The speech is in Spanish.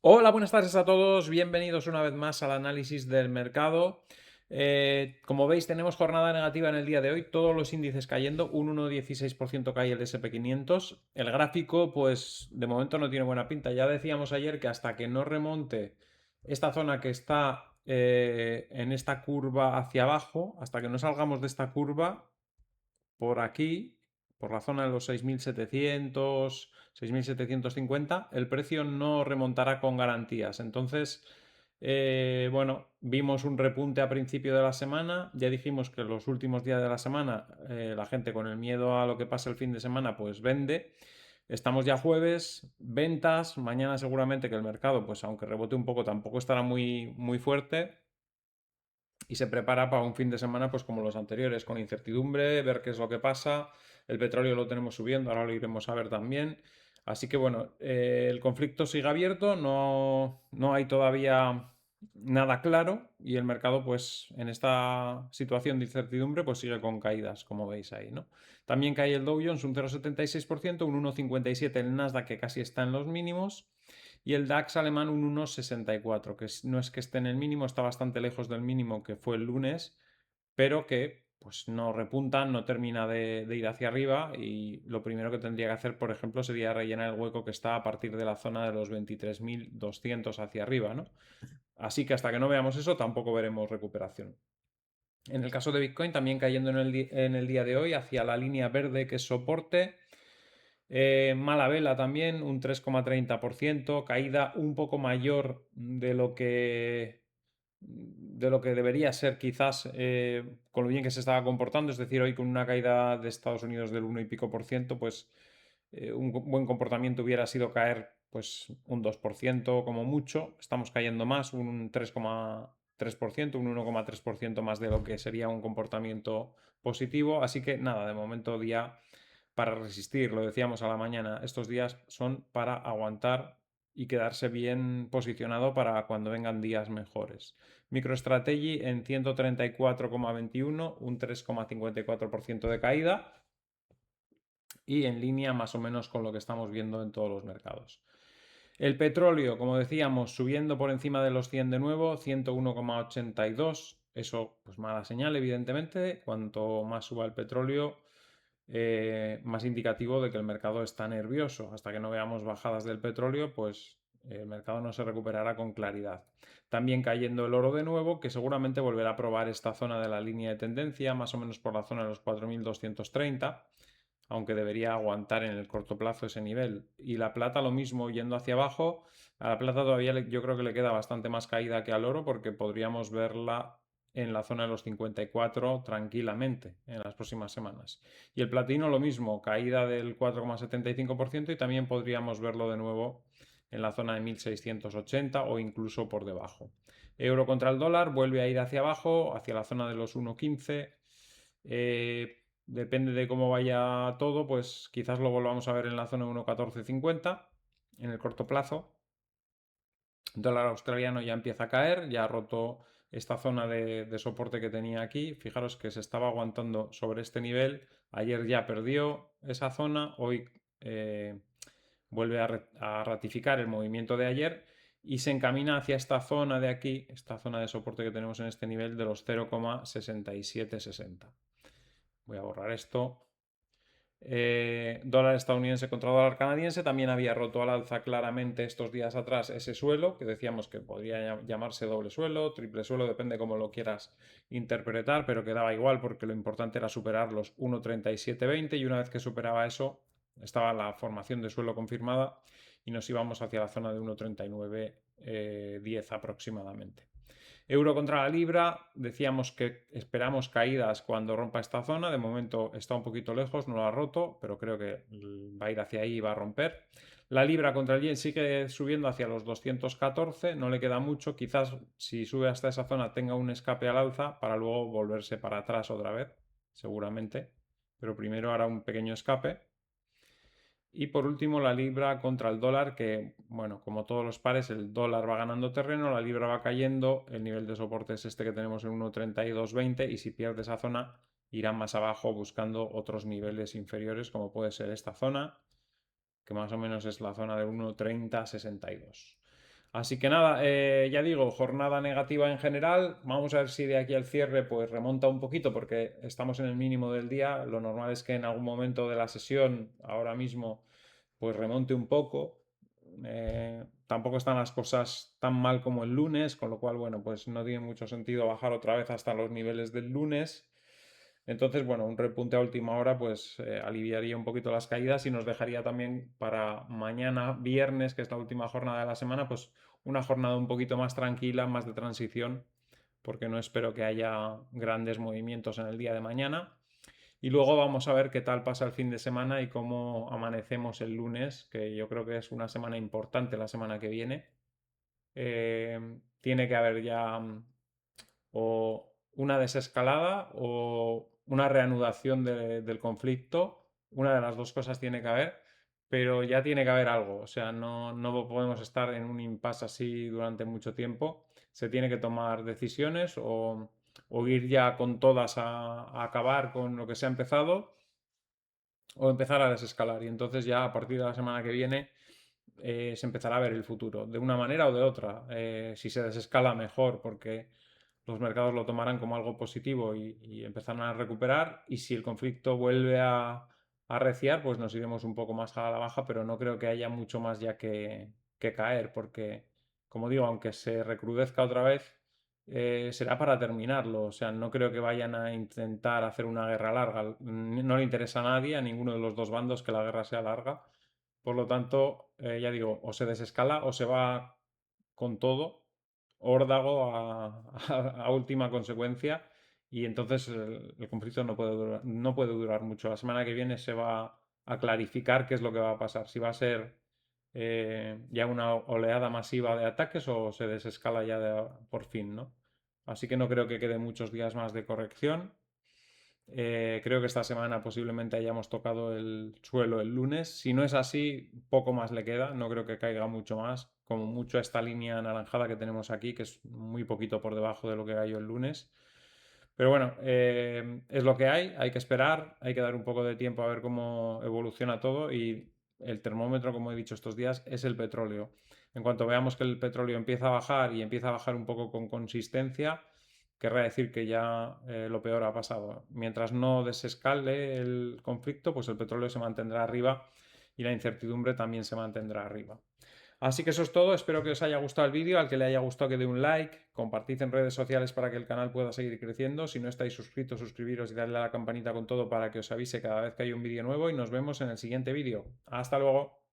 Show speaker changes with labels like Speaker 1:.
Speaker 1: Hola, buenas tardes a todos. Bienvenidos una vez más al análisis del mercado. Como veis, tenemos jornada negativa en el día de hoy. Todos los índices cayendo. Un 1,16% cae el S&P 500. El gráfico, pues de momento no tiene buena pinta. Ya decíamos ayer que hasta que no remonte esta zona que está en esta curva hacia abajo, hasta que no salgamos de esta curva, por aquí, por la zona de los 6.700, 6.750, el precio no remontará con garantías. Entonces, bueno, vimos un repunte a principio de la semana. Ya dijimos que los últimos días de la semana la gente con el miedo a lo que pase el fin de semana pues vende. Estamos ya jueves, ventas. Mañana seguramente que el mercado, pues aunque rebote un poco, tampoco estará muy fuerte y se prepara para un fin de semana pues como los anteriores, con incertidumbre, ver qué es lo que pasa. El petróleo lo tenemos subiendo, ahora lo iremos a ver también. Así que bueno, el conflicto sigue abierto, no hay todavía nada claro y el mercado pues en esta situación de incertidumbre pues sigue con caídas, como veis ahí, ¿no? También cae el Dow Jones un 0,76%, un 1,57% el Nasdaq que casi está en los mínimos y el DAX alemán un 1,64, que no es que esté en el mínimo, está bastante lejos del mínimo que fue el lunes, pero que pues no repunta, no termina de ir hacia arriba y lo primero que tendría que hacer, por ejemplo, sería rellenar el hueco que está a partir de la zona de los 23.200 hacia arriba, ¿no? Así que hasta que no veamos eso tampoco veremos recuperación. En el caso de Bitcoin, también cayendo en el día de hoy hacia la línea verde que es soporte, mala vela también, un 3,30%, caída un poco mayor de lo que debería ser quizás con lo bien que se estaba comportando, es decir, hoy con una caída de Estados Unidos del 1 y pico por ciento, pues un buen comportamiento hubiera sido caer pues un 2% como mucho, estamos cayendo más, un 3,3%, un 1,3% más de lo que sería un comportamiento positivo, así que nada, de momento día para resistir, lo decíamos a la mañana, estos días son para aguantar y quedarse bien posicionado para cuando vengan días mejores. MicroStrategy en 134,21, un 3,54% de caída y en línea más o menos con lo que estamos viendo en todos los mercados. El petróleo, como decíamos, subiendo por encima de los 100 de nuevo, 101,82. Eso, pues mala señal, evidentemente. Cuanto más suba el petróleo, más indicativo de que el mercado está nervioso. Hasta que no veamos bajadas del petróleo, pues el mercado no se recuperará con claridad. También cayendo el oro de nuevo, que seguramente volverá a probar esta zona de la línea de tendencia, más o menos por la zona de los 4.230, aunque debería aguantar en el corto plazo ese nivel. Y la plata lo mismo, yendo hacia abajo. A la plata todavía yo creo que le queda bastante más caída que al oro porque podríamos verla en la zona de los 54 tranquilamente en las próximas semanas. Y el platino lo mismo, caída del 4,75% y también podríamos verlo de nuevo en la zona de 1680 o incluso por debajo. Euro contra el dólar vuelve a ir hacia abajo, hacia la zona de los 1,15. Depende de cómo vaya todo, pues quizás lo volvamos a ver en la zona de 1,1450 en el corto plazo. El dólar australiano ya empieza a caer, ya ha roto esta zona de soporte que tenía aquí. Fijaros que se estaba aguantando sobre este nivel. Ayer ya perdió esa zona, hoy vuelve a ratificar el movimiento de ayer y se encamina hacia esta zona de aquí, esta zona de soporte que tenemos en este nivel de los 0,6760. Voy a borrar esto. Dólar estadounidense contra dólar canadiense también había roto al alza claramente estos días atrás ese suelo, que decíamos que podría llamarse doble suelo, triple suelo, depende cómo lo quieras interpretar, pero quedaba igual porque lo importante era superar los 1,3720 y una vez que superaba eso estaba la formación de suelo confirmada y nos íbamos hacia la zona de 1,3910 aproximadamente. Euro contra la libra, decíamos que esperamos caídas cuando rompa esta zona, de momento está un poquito lejos, no lo ha roto, pero creo que va a ir hacia ahí y va a romper. La libra contra el yen sigue subiendo hacia los 214, no le queda mucho, quizás si sube hasta esa zona tenga un escape al alza para luego volverse para atrás otra vez, seguramente, pero primero hará un pequeño escape. Y por último, la libra contra el dólar, que, bueno, como todos los pares, el dólar va ganando terreno, la libra va cayendo, el nivel de soporte es este que tenemos en 1,3220 y si pierde esa zona, irá más abajo buscando otros niveles inferiores, como puede ser esta zona, que más o menos es la zona de 1,3062. Así que nada, ya digo, jornada negativa en general. Vamos a ver si de aquí al cierre pues remonta un poquito porque estamos en el mínimo del día. Lo normal es que en algún momento de la sesión, ahora mismo, pues remonte un poco. Tampoco están las cosas tan mal como el lunes, con lo cual, bueno, pues no tiene mucho sentido bajar otra vez hasta los niveles del lunes. Entonces, bueno, un repunte a última hora pues aliviaría un poquito las caídas y nos dejaría también para mañana, viernes, que es la última jornada de la semana, pues una jornada un poquito más tranquila, más de transición, porque no espero que haya grandes movimientos en el día de mañana. Y luego vamos a ver qué tal pasa el fin de semana y cómo amanecemos el lunes, que yo creo que es una semana importante la semana que viene. Tiene que haber ya o una desescalada o una reanudación del conflicto. Una de las dos cosas tiene que haber, pero ya tiene que haber algo. O sea, no podemos estar en un impasse así durante mucho tiempo. Se tiene que tomar decisiones o ir ya con todas a acabar con lo que se ha empezado o empezar a desescalar. Y entonces ya a partir de la semana que viene se empezará a ver el futuro, de una manera o de otra. Si se desescala mejor, porque los mercados lo tomarán como algo positivo y empezarán a recuperar. Y si el conflicto vuelve a arreciar, pues nos iremos un poco más a la baja, pero no creo que haya mucho más ya que caer, porque, como digo, aunque se recrudezca otra vez, será para terminarlo. O sea, no creo que vayan a intentar hacer una guerra larga. No le interesa a nadie, a ninguno de los dos bandos, que la guerra sea larga. Por lo tanto, ya digo, o se desescala o se va con todo, órdago a última consecuencia, y entonces el conflicto no puede durar mucho. La semana que viene se va a clarificar qué es lo que va a pasar, si va a ser ya una oleada masiva de ataques o se desescala ya por fin, ¿no? Así que no creo que quede muchos días más de corrección. Creo que esta semana posiblemente hayamos tocado el suelo el lunes. Si no es así, poco más le queda. No creo que caiga mucho más. Como mucho esta línea anaranjada que tenemos aquí, que es muy poquito por debajo de lo que cayó el lunes. Pero bueno, es lo que hay. Hay que esperar. Hay que dar un poco de tiempo a ver cómo evoluciona todo. Y el termómetro, como he dicho estos días, es el petróleo. En cuanto veamos que el petróleo empieza a bajar y empieza a bajar un poco con consistencia, querrá decir que ya lo peor ha pasado. Mientras no desescale el conflicto, pues el petróleo se mantendrá arriba y la incertidumbre también se mantendrá arriba. Así que eso es todo, espero que os haya gustado el vídeo, al que le haya gustado que dé un like, compartid en redes sociales para que el canal pueda seguir creciendo, si no estáis suscritos, suscribiros y darle a la campanita con todo para que os avise cada vez que hay un vídeo nuevo y nos vemos en el siguiente vídeo. Hasta luego.